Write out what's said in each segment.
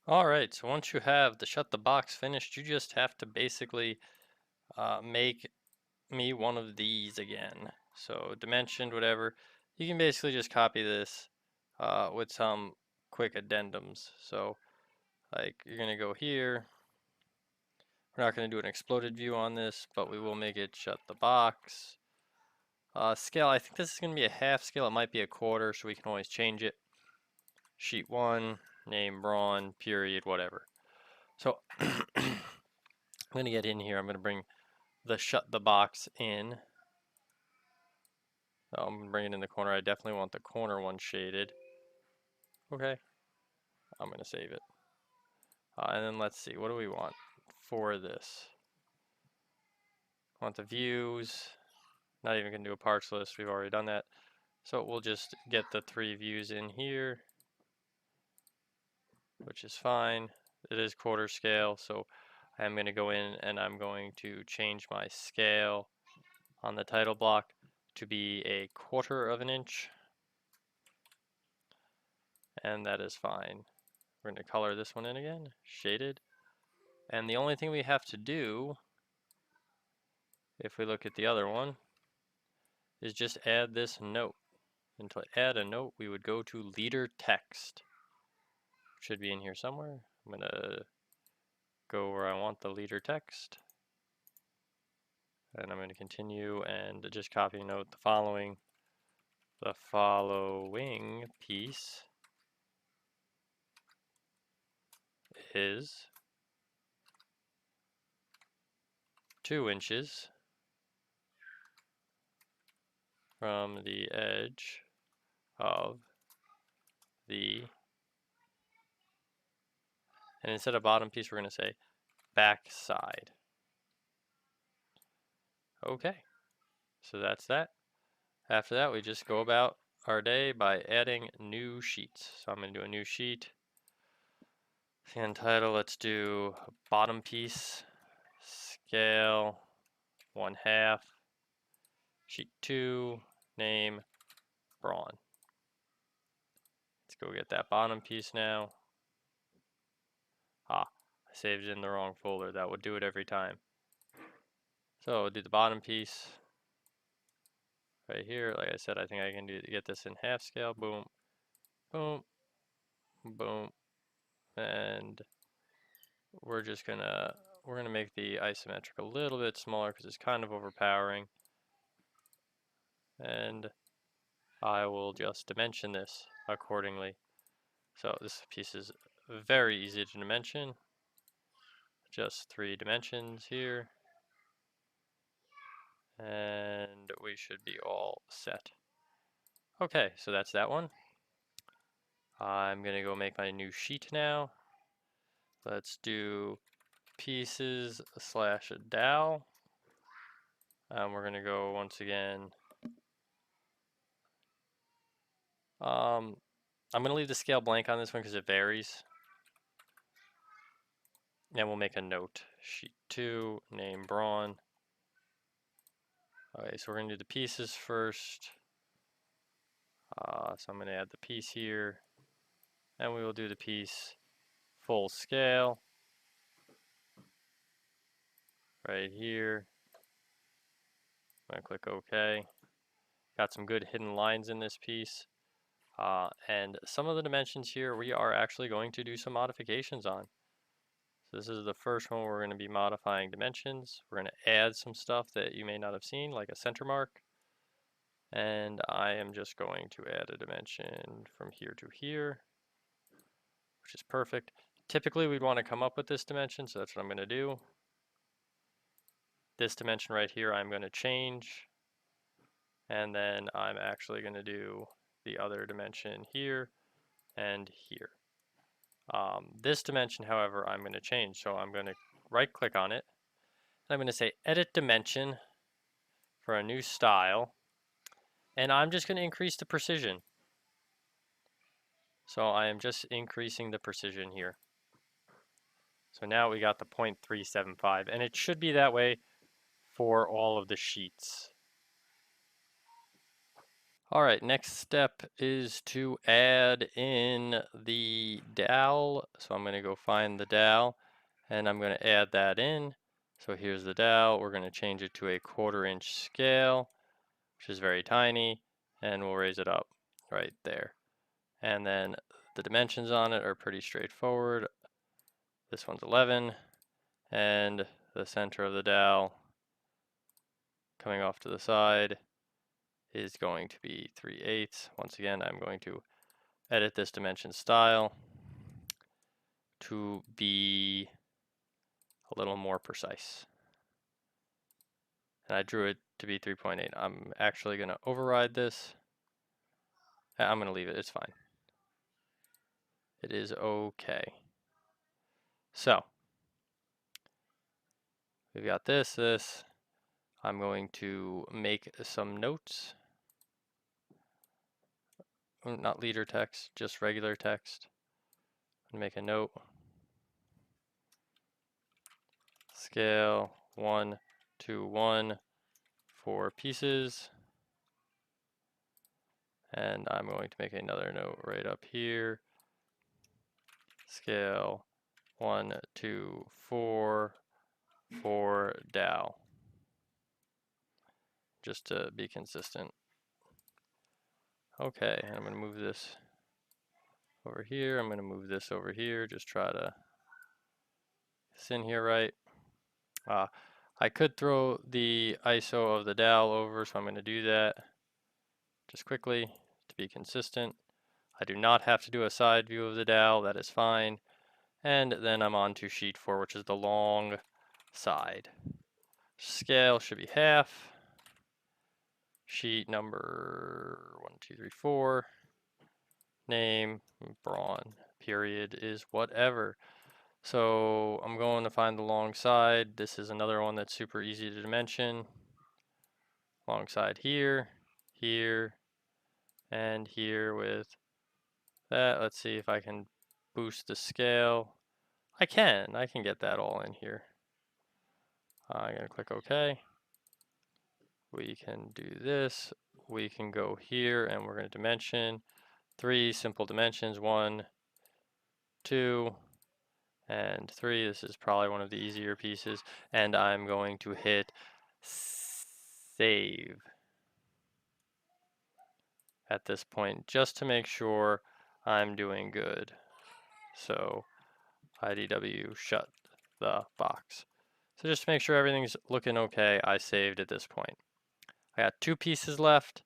Alright, so once you have the shut the box finished, you just have to basically make me one of these again. So dimensioned, whatever. You can basically just copy this with some quick addendums. So like you're going to go here. We're not going to do an exploded view on this, but we will make it shut the box. Scale, I think this is going to be a half scale. It might be a quarter, so we can always change it. Sheet 1, name Braun, period, whatever. So I'm going to get in here. I'm going to bring the shut the box in. So I'm going to bring it in the corner. I definitely want the corner one shaded. Okay, I'm going to save it. And then let's see, what do we want for this? Want the views. Not even going to do a parts list. We've already done that. So we'll just get the 3 views in here, which is fine. It is quarter scale, so I'm going to go in and I'm going to change my scale on the title block to be a quarter of an inch. And that is fine. We're going to color this one in again, shaded. And the only thing we have to do, if we look at the other one, is just add this note. And to add a note, we would go to leader text. Should be in here somewhere. I'm going to go where I want the leader text. And I'm going to continue and just copy note the following. The following piece is 2 inches from the edge of the, and instead of bottom piece, we're going to say back side. Okay, so that's that. After that, we just go about our day by adding new sheets. So I'm going to do a new sheet. And title, let's do bottom piece, scale 1/2, sheet 2, name Braun. Let's go get that bottom piece now. I saved it in the wrong folder. That would do it every time. So we'll do the bottom piece right here. Like I said, I think I can get this in half scale. Boom, boom, boom, and we're gonna make the isometric a little bit smaller because it's kind of overpowering. And I will just dimension this accordingly. So this piece is very easy to dimension. Just 3 dimensions here. And we should be all set. Okay, so that's that one. I'm gonna go make my new sheet now. Let's do pieces / dowel. We're gonna go once again. I'm gonna leave the scale blank on this one because it varies. And we'll make a note. Sheet 2, name Braun. Okay, so we're gonna do the pieces first. So I'm gonna add the piece here. And we will do the piece full scale. Right here. I'm gonna click OK. Got some good hidden lines in this piece. And some of the dimensions here we are actually going to do some modifications on. So this is the first one we're going to be modifying dimensions. We're going to add some stuff that you may not have seen, like a center mark. And I am just going to add a dimension from here to here, which is perfect. Typically we'd want to come up with this dimension, so that's what I'm going to do. This dimension right here I'm going to change. And then I'm actually going to do the other dimension here and here. This dimension, however, I'm going to change. So I'm going to right click on it. And I'm going to say edit dimension for a new style. And I'm just going to increase the precision. So I am just increasing the precision here. So now we got the 0.375, and it should be that way for all of the sheets. All right, next step is to add in the dowel. So I'm going to go find the dowel and I'm going to add that in. So here's the dowel. We're going to change it to a 1/4 inch scale, which is very tiny, and we'll raise it up right there. And then the dimensions on it are pretty straightforward. This one's 11, and the center of the dowel coming off to the side is going to be 3/8. Once again, I'm going to edit this dimension style to be a little more precise. And I drew it to be 3.8. I'm actually going to override this. I'm going to leave it. It's fine. It is okay. So we've got this. I'm going to make some notes. Not leader text, just regular text. Make a note. Scale 1 to 1 for pieces. And I'm going to make another note right up here. Scale 1 to 4 for dowel. Just to be consistent. Okay, I'm going to move this over here. I'm going to move this over here. Just try to get in here right. I could throw the ISO of the dowel over, so I'm going to do that just quickly to be consistent. I do not have to do a side view of the dowel, that is fine. And then I'm on to sheet 4, which is the long side. Scale should be half. Sheet number 1, 2, 3, 4. Name, Braun, period is whatever. So I'm going to find the long side. This is another one that's super easy to dimension. Long side here, here, and here with that. Let's see if I can boost the scale. I can get that all in here. I'm going to click OK. We can do this. We can go here and we're going to dimension 3 simple dimensions, 1, 2, and 3. This is probably one of the easier pieces. And I'm going to hit save at this point just to make sure I'm doing good. So IDW shut the box. So just to make sure everything's looking okay, I saved at this point. I got 2 pieces left,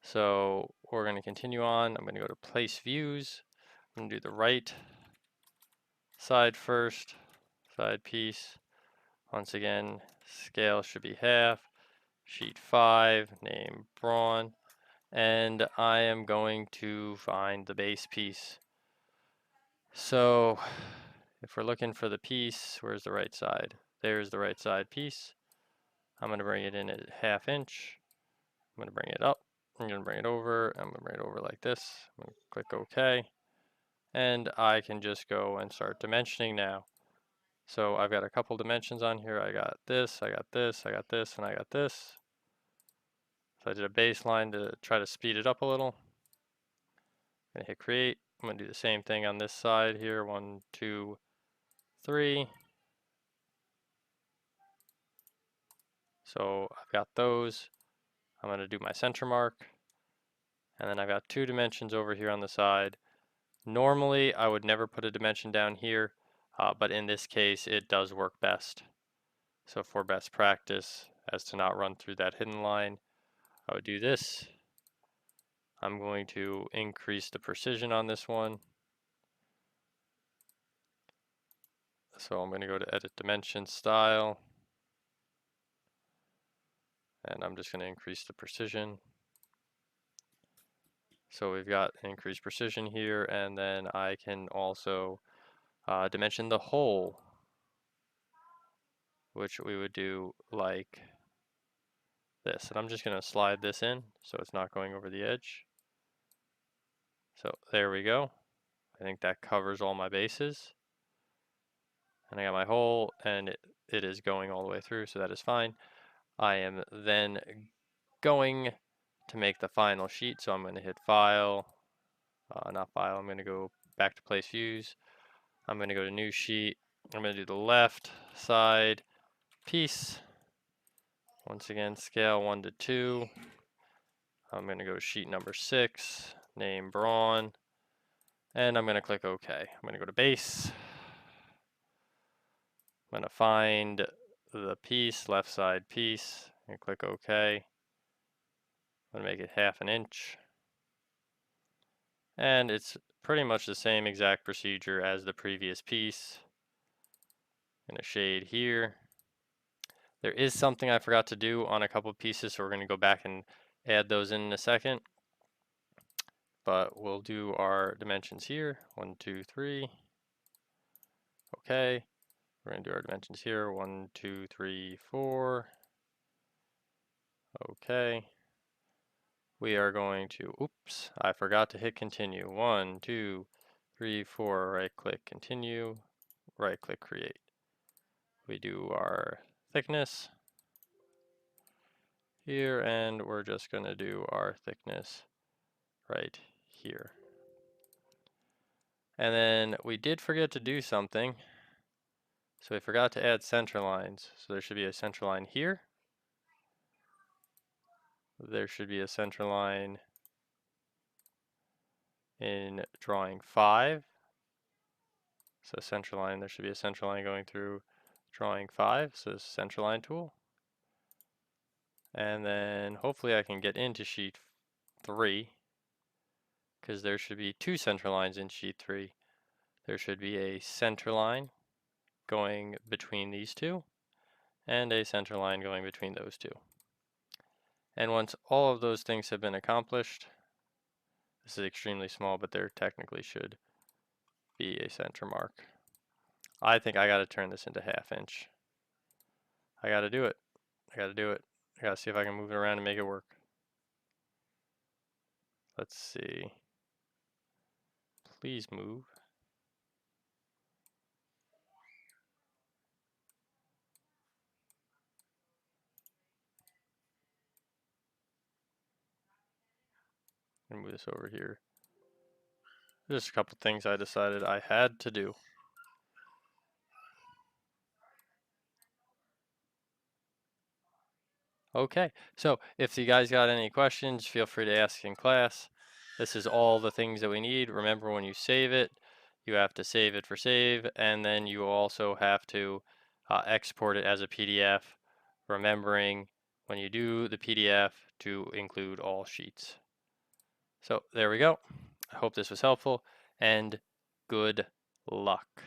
so we're going to continue on. I'm going to go to place views. I'm going to do the right side first, side piece. Once again, scale should be half. Sheet 5, name Braun. And I am going to find the base piece. So if we're looking for the piece, where's the right side? There's the right side piece. I'm going to bring it in at 1/2 inch. I'm going to bring it up. I'm going to bring it over. I'm going to bring it over like this. I'm going to click OK. And I can just go and start dimensioning now. So I've got a couple dimensions on here. I got this, I got this, I got this, and I got this. So I did a baseline to try to speed it up a little. I'm going to hit create. I'm going to do the same thing on this side here. 1, 2, 3. So I've got those. I'm going to do my center mark. And then I've got 2 dimensions over here on the side. Normally, I would never put a dimension down here, but in this case, it does work best. So for best practice, as to not run through that hidden line, I would do this. I'm going to increase the precision on this one. So I'm going to go to edit dimension style. And I'm just going to increase the precision. So we've got increased precision here, and then I can also dimension the hole, which we would do like this. And I'm just going to slide this in so it's not going over the edge. So there we go. I think that covers all my bases. And I got my hole, and it is going all the way through, so that is fine. I am then going to make the final sheet. So I'm going to hit File, not File, I'm going to go back to Place Views. I'm going to go to New Sheet. I'm going to do the left side piece. Once again, scale 1 to 2. I'm going to go to sheet number 6, name Braun, and I'm going to click OK. I'm going to go to Base. I'm going to find the piece, left side piece, and click OK. I'm going to make it 1/2 inch. And it's pretty much the same exact procedure as the previous piece. I'm going to shade here. There is something I forgot to do on a couple of pieces, so we're going to go back and add those in a second. But we'll do our dimensions here. 1, 2, 3. Okay. We're going to do our dimensions here. 1, 2, 3, 4. Okay. We are going to, oops, I forgot to hit continue. 1, 2, 3, 4. Right click continue. Right click create. We do our thickness here, and we're just going to do our thickness right here. And then we did forget to do something. So we forgot to add center lines. So there should be a center line here. There should be a center line in drawing 5. So center line, there should be a center line going through drawing 5. So center line tool. And then hopefully I can get into sheet 3, because there should be 2 center lines in sheet 3. There should be a center line going between these two, and a center line going between those two. And once all of those things have been accomplished, this is extremely small, but there technically should be a center mark. I think I got to turn this into 1/2 inch. I got to do it. I got to do it. I got to see if I can move it around and make it work. Let's see. Please move. And move this over here. Just a couple things I decided I had to do. Okay, so if you guys got any questions, feel free to ask in class. This is all the things that we need. Remember, when you save it, you have to save it for save, and then you also have to export it as a PDF, remembering when you do the PDF to include all sheets. So there we go. I hope this was helpful, and good luck.